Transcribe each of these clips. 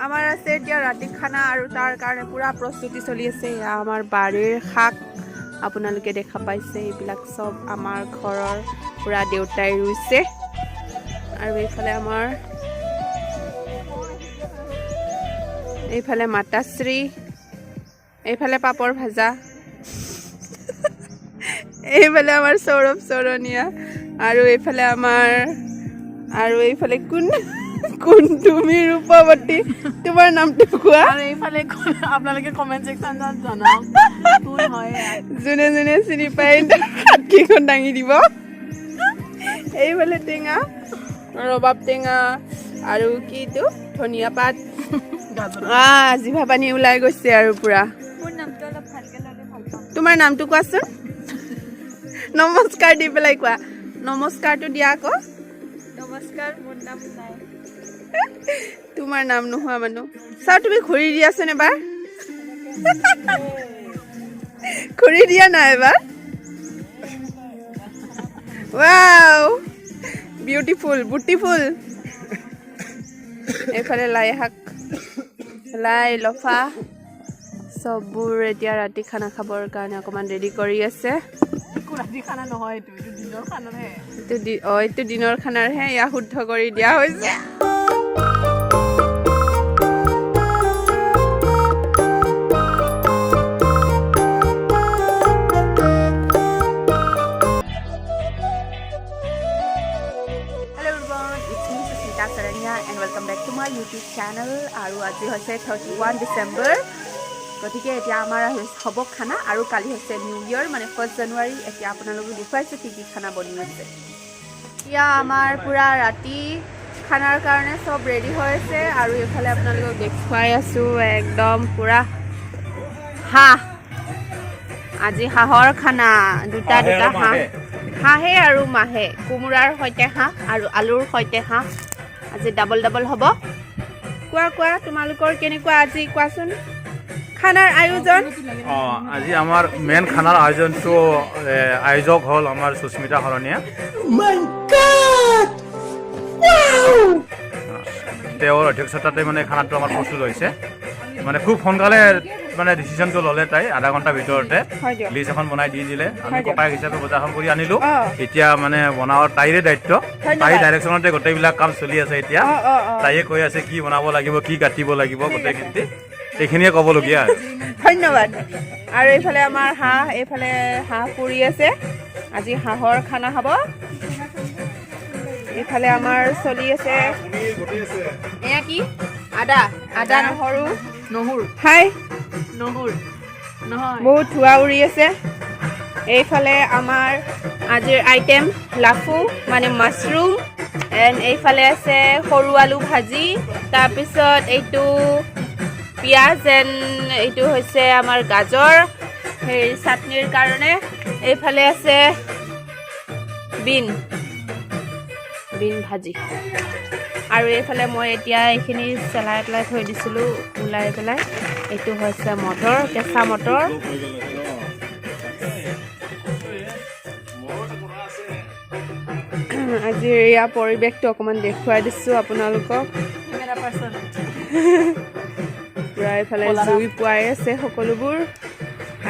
আমাৰ আছে এতিয়া ৰাতি খানা আৰু তাৰ কাৰণে পুৰা প্ৰস্তুতি চলি আছে। এয়া আমাৰ বাৰীৰ শাক আপোনালোকে দেখা পাইছে, এইবিলাক চব আমাৰ ঘৰৰ পুৰা দেউতাই ৰুইছে। আৰু এইফালে মাতাশ্ৰী, এইফালে পাপৰ ভাজা, এইফালে আমাৰ সৌৰভ চৰণীয়া, আৰু এইফালে কোন তুমি ৰূপৱতী, তোমাৰ নামটো কোৱা। আৰু এইফালে আপোনালোকে কমেন্ট সেকশনত জনাওক কোন হয়। যোনে যোনে চিনি পায় হাতকেইখন দাঙি দিব। এইফালে টেঙা, ৰবাব টেঙা আৰু কিটো ধনিয়া পাত, জিভা পানী ওলাই গৈছে আৰু পুৰা। তোমাৰ নামটো কোৱাচোন। নমস্কাৰ দি পেলাই কোৱা, নমস্কাৰটো দিয়া আকৌ। নমস্কাৰ, মোৰ নাম নাই। তোমাৰ নাম নোহোৱা মানুহ। চাও তুমি ঘূৰি দিয়াচোন এবাৰ। ঘূৰি দিয়া নাই এবাৰ। Wow, beautiful, beautiful. এইফালে লাই শাক, লাই লফা চববোৰ এতিয়া ৰাতি খানা খাবৰ কাৰণে অকমান ৰেডি কৰি আছে। ৰাতি খানা নহয়, এইটো দিনৰ খানাহে। এইটো দিনৰ খানাৰহে, এয়া শুদ্ধ কৰি দিয়া হৈছে। And welcome back to my YouTube channel. আৰু আজি হৈছে 31 ডিচেম্বৰ। গতিকে এতিয়া আমাৰ হ'ব খানা, আৰু কালি হৈছে নিউ ইয়েৰ মানে 1 জানুৱাৰী। এতিয়া আপোনালোকক দেখুৱাইছোঁ কি কি খানা বনি আছে। এতিয়া আমাৰ পুৰা ৰাতি খানাৰ কাৰণে চব ৰেডি হৈ আছে, আৰু এইফালে আপোনালোকক দেখুৱাই আছোঁ একদম পুৰা হাঁহ। আজি হাঁহৰ খানা, দুটা হাঁহ, হাঁহে আৰু মাহে, কোমোৰাৰ সৈতে হাঁহ আৰু আলুৰ সৈতে হাঁহ। আজি ডাবল ডাবল হ'ব। কোৱা তোমালোকৰ কেনেকুৱা আজি, কোৱাচোন খানাৰ আয়োজন। আজি আমাৰ মেইন খানাৰ আয়োজক হ'ল আমাৰ সুস্মিতা শৰণীয়া। তেওঁৰ অধ্যক্ষতাতে মানে খানাটো আমাৰ প্ৰস্তুত হৈছে। মানে খুব সোনকালে মানে ডিচিশ্যনটো ল'লে তাই, আধা ঘণ্টাৰ ভিতৰতে লিষ্ট এখন বনাই দি দিলে। আমি ককায়েক হিচাপে বজাৰখন কৰি আনিলোঁ। এতিয়া মানে বনাবৰ তাইৰে দায়িত্ব, তাইৰ ডাইৰেকশ্যনতে গোটেইবিলাক কাম চলি আছে। এতিয়া তাইয়ে কৈ আছে কি বনাব লাগিব, কি কাটিব লাগিব, গোটেইখিনি এইখিনিয়ে ক'বলগীয়া। ধন্যবাদ। আৰু এইফালে আমাৰ এইফালে হাঁহ পুৰি আছে, আজি হাঁহৰ খানা হ'ব। এইফালে আমাৰ চলি আছে এয়া কি, আদা নহৰু বহুত ধোঁৱা উৰি আছে। এইফালে আমাৰ আজিৰ আইটেম লাফু মানে মাছৰুম, এণ্ড এইফালে আছে সৰু আলু ভাজি, তাৰপিছত এইটো পিঁয়াজ, এণ্ড এইটো হৈছে আমাৰ গাজৰ চাটনিৰ কাৰণে। এইফালে আছে বিন ভাজি, আৰু এইফালে মই এতিয়া এইখিনি চেলাই পেলাই থৈ দিছিলোঁ ওলাই পেলাই। এইটো হৈছে মটৰ, কেঁচা মটৰ। আজিৰ এয়া পৰিৱেশটো অকণমান দেখুৱাই দিছোঁ আপোনালোকক। পুৰা এইফালে জুই পুৱাই আছে, সকলোবোৰ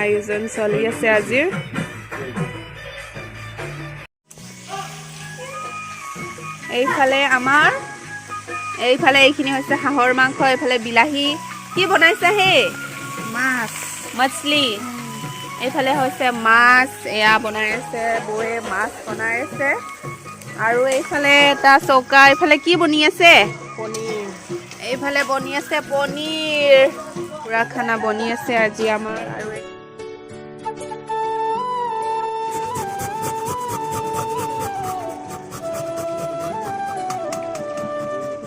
আয়োজন চলি আছে আজিৰ। এইফালে এইখিনি হৈছে হাঁহৰ মাংস, এইফালে বিলাহী কি বনাইছে হে, মাছলি। এইফালে হৈছে মাছ, এয়া বনাই আছে বৌয়ে, মাছ বনাই আছে। আৰু এইফালে এটা চৌকা, এইফালে কি বনি আছে, পনীৰ। এইফালে বনি আছে পনীৰ, পুৰা খানা বনি আছে আজি আমাৰ। আৰু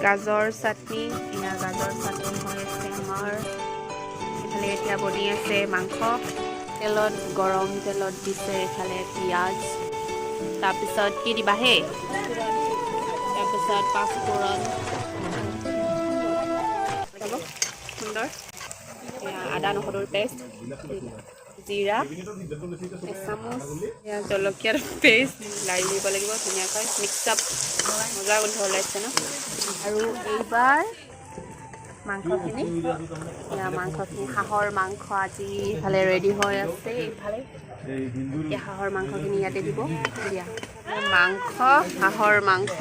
গাজৰ চাটনি, এয়া গাজৰ চাটনি হৈ আছে আমাৰ। এইফালে এতিয়া বনি আছে মাংস, গৰম তেলত দিছে। এইফালে পিঁয়াজ, তাৰপিছত কি দিবা হে, তাৰপিছত পাঁচফোৰণ, সুন্দৰ আদা নহৰুৰ পেষ্ট, জিৰা এচামুচ, এয়া জলকীয়াৰ পেষ্ট, লাৰি দিব লাগিব ধুনীয়াকৈ, মিক্স আপ, মজা গোন্ধ ওলাইছে ন। আৰু এইবাৰ মাংসখিনি এয়া মাংসখিনি হাঁহৰ মাংস আজি ইফালে ৰেডি হৈ আছে ইফালে এতিয়া হাঁহৰ মাংসখিনি ইয়াতে দিব দিয়া মাংস হাঁহৰ মাংস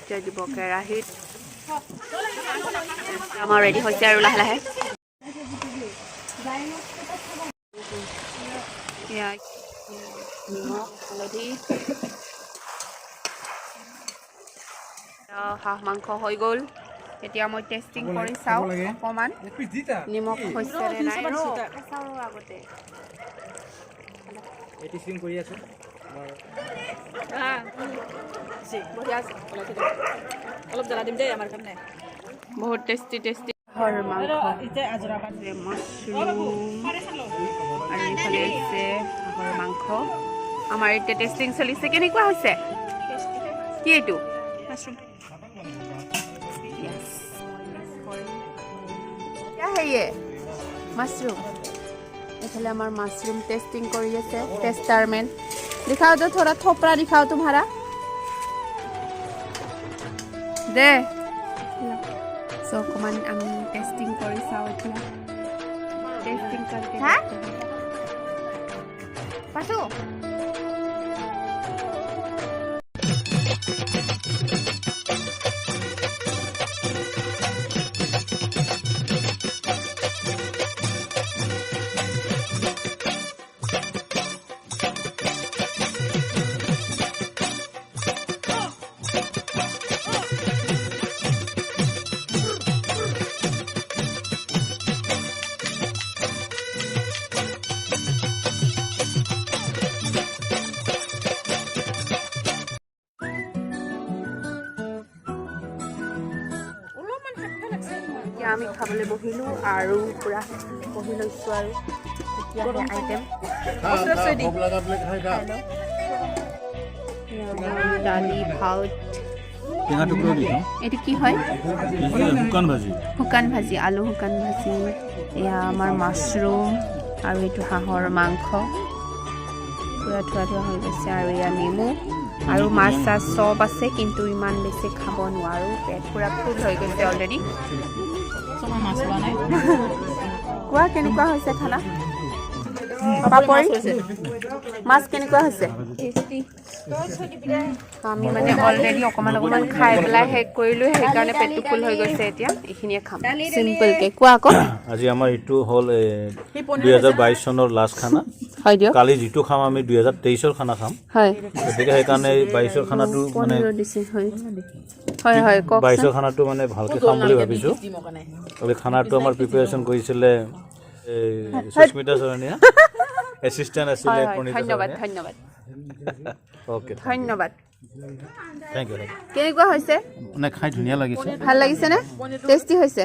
এতিয়া দিব কেৰাহীত আমাৰ ৰেডি হৈছে আৰু লাহে লাহে এয়া নিমখ হালধি হাঁহ মাংস হৈ গ'ল এতিয়া মই টেষ্টিং কৰি চাওঁ অকণমান নিমখ হৈছে নে নাই চাওঁ আগতে টেষ্টিং কৰি আছোঁ অলপ জ্বলা দিম দেই আমাৰ কাৰণে বহুত টেষ্টি টেষ্টি হাঁহৰ মাংস মাছৰুম আৰু এইফালে হৈছে হাঁহৰ মাংস আমাৰ এতিয়া টেষ্টিং চলিছে কেনেকুৱা হৈছে কি এইটো মাছৰুম হেয়ে মাছৰুম এইফালে আমাৰ মাছৰুম টেষ্টিং কৰি আছে টেষ্টাৰমেন दिखाओ तो थोड़ा थोपड़ा दिखाओ तुम्हारा दे सो कमान আমি টেস্টিং কৰি চাও এতিয়া টেস্টিং करके হ্যাঁ পাসো আমি খাবলৈ বহিলোঁ আৰু পুৰা বহি লৈছোঁ আৰু এতিয়াহে আইটেম দালি ভাত এইটো কি হয় শুকান ভাজি আলু শুকান ভাজি এয়া আমাৰ মাছৰুম আৰু এইটো হাঁহৰ মাংস পুৰা ধোৱা ধোৱা হৈ গৈছে আৰু এয়া নেমু আৰু মাছ চাছ চব আছে কিন্তু ইমান বেছি খাব নোৱাৰোঁ পেট পুৰা ফুল হৈ গৈছে অলৰেডি কোৱা কেনেকুৱা হৈছে খানা পাপৰি মাছ কেনেকুৱা হৈছে আমি মানে অলৰেডি অকণমান অকণমান খাই পেলাই শেষ কৰিলোঁ সেইকাৰণে পেটটো ফুল হৈ গৈছে এতিয়া এইখিনিয়ে খাম চিম্পলকৈ কোৱা আকৌ আজি আমাৰ এইটো হ'ল 2022 চনৰ লাষ্ট খানা হয় দিয়ক কালি যিটো খাম আমি 2023ৰ খানা খাম হয় গতিকে সেইকাৰণে 22ৰ খানাটো মানে হয় হয় কওক 22ৰ খানাটো মানে ভালকৈ খাম বুলি ভাবিছোঁ আৰু খানাটো আমাৰ প্ৰিপেৰেশ্যন কৰিছিলে সুস্মিতা চৰণীয়া এছিষ্টেণ্ট আছিলে ধন্যবাদ ধন্যবাদ অ'কে ধন্যবাদ থেংক ইউ কেনেকুৱা হৈছে মানে খাই ধুনীয়া লাগিছে ভাল লাগিছেনে টেষ্টি হৈছে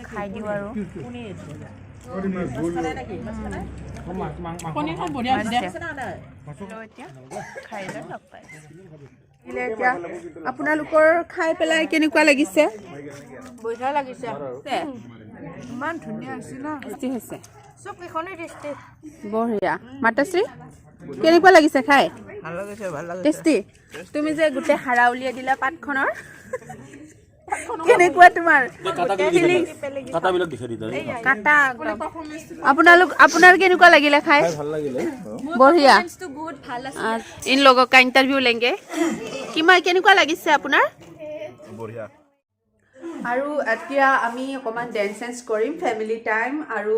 খাই দিওঁ আৰু এতিয়া আপোনালোকৰ খাই পেলাই কেনেকুৱা লাগিছে বঢ়িয়া লাগিছে ইমান ধুনীয়া হৈছে ন টেষ্টি হৈছে চব কেইখনেই টেষ্টি বঢ়িয়া মাতাশ্ৰী কেনেকুৱা লাগিছে খাই ভাল লাগিছে ভাল লাগিছে টেষ্টি তুমি যে গোটেই হাৰা উলিয়াই দিলা পাতখনৰ কেনেকুৱা তোমাৰ আপোনাৰ কেনেকুৱা লাগিলে খাই বঢ়িয়া इन लोगों का इंटरव्यू लेंगे কিমান কেনেকুৱা লাগিছে আপোনাৰ বঢ়িয়া আৰু এতিয়া আমি অকণমান ডেন্স চেন্স কৰিম ফেমিলি টাইম আৰু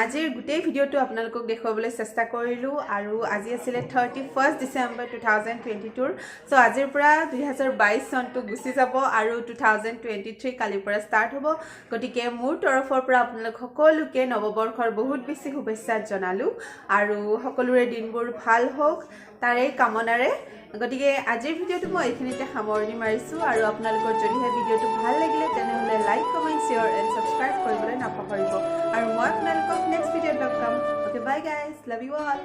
আজিৰ গোটেই ভিডিঅ'টো আপোনালোকক দেখুৱাবলৈ চেষ্টা কৰিলোঁ আৰু আজি আছিলে 31 ডিচেম্বৰ 2022 চ' আজিৰ পৰা 2022 চনটো গুচি যাব আৰু 2023 কালিৰ পৰা ষ্টাৰ্ট হ'ব গতিকে মোৰ তৰফৰ পৰা আপোনালোক সকলোকে নৱবৰ্ষৰ বহুত বেছি শুভেচ্ছা জনালোঁ আৰু সকলোৰে দিনবোৰ ভাল হওক তাৰে কামনাৰে গতিকে আজিৰ ভিডিঅ'টো মই এইখিনিতে সামৰণি মাৰিছোঁ আৰু আপোনালোকৰ যদিহে ভিডিঅ'টো ভাল লাগিলে তেনেহ'লে like comment share and subscribe কৰিবলৈ নাপাহৰিব আৰু মই আপোনালোকক নেক্সট ভিডিঅ'ত লগ পাম okay bye guys love you all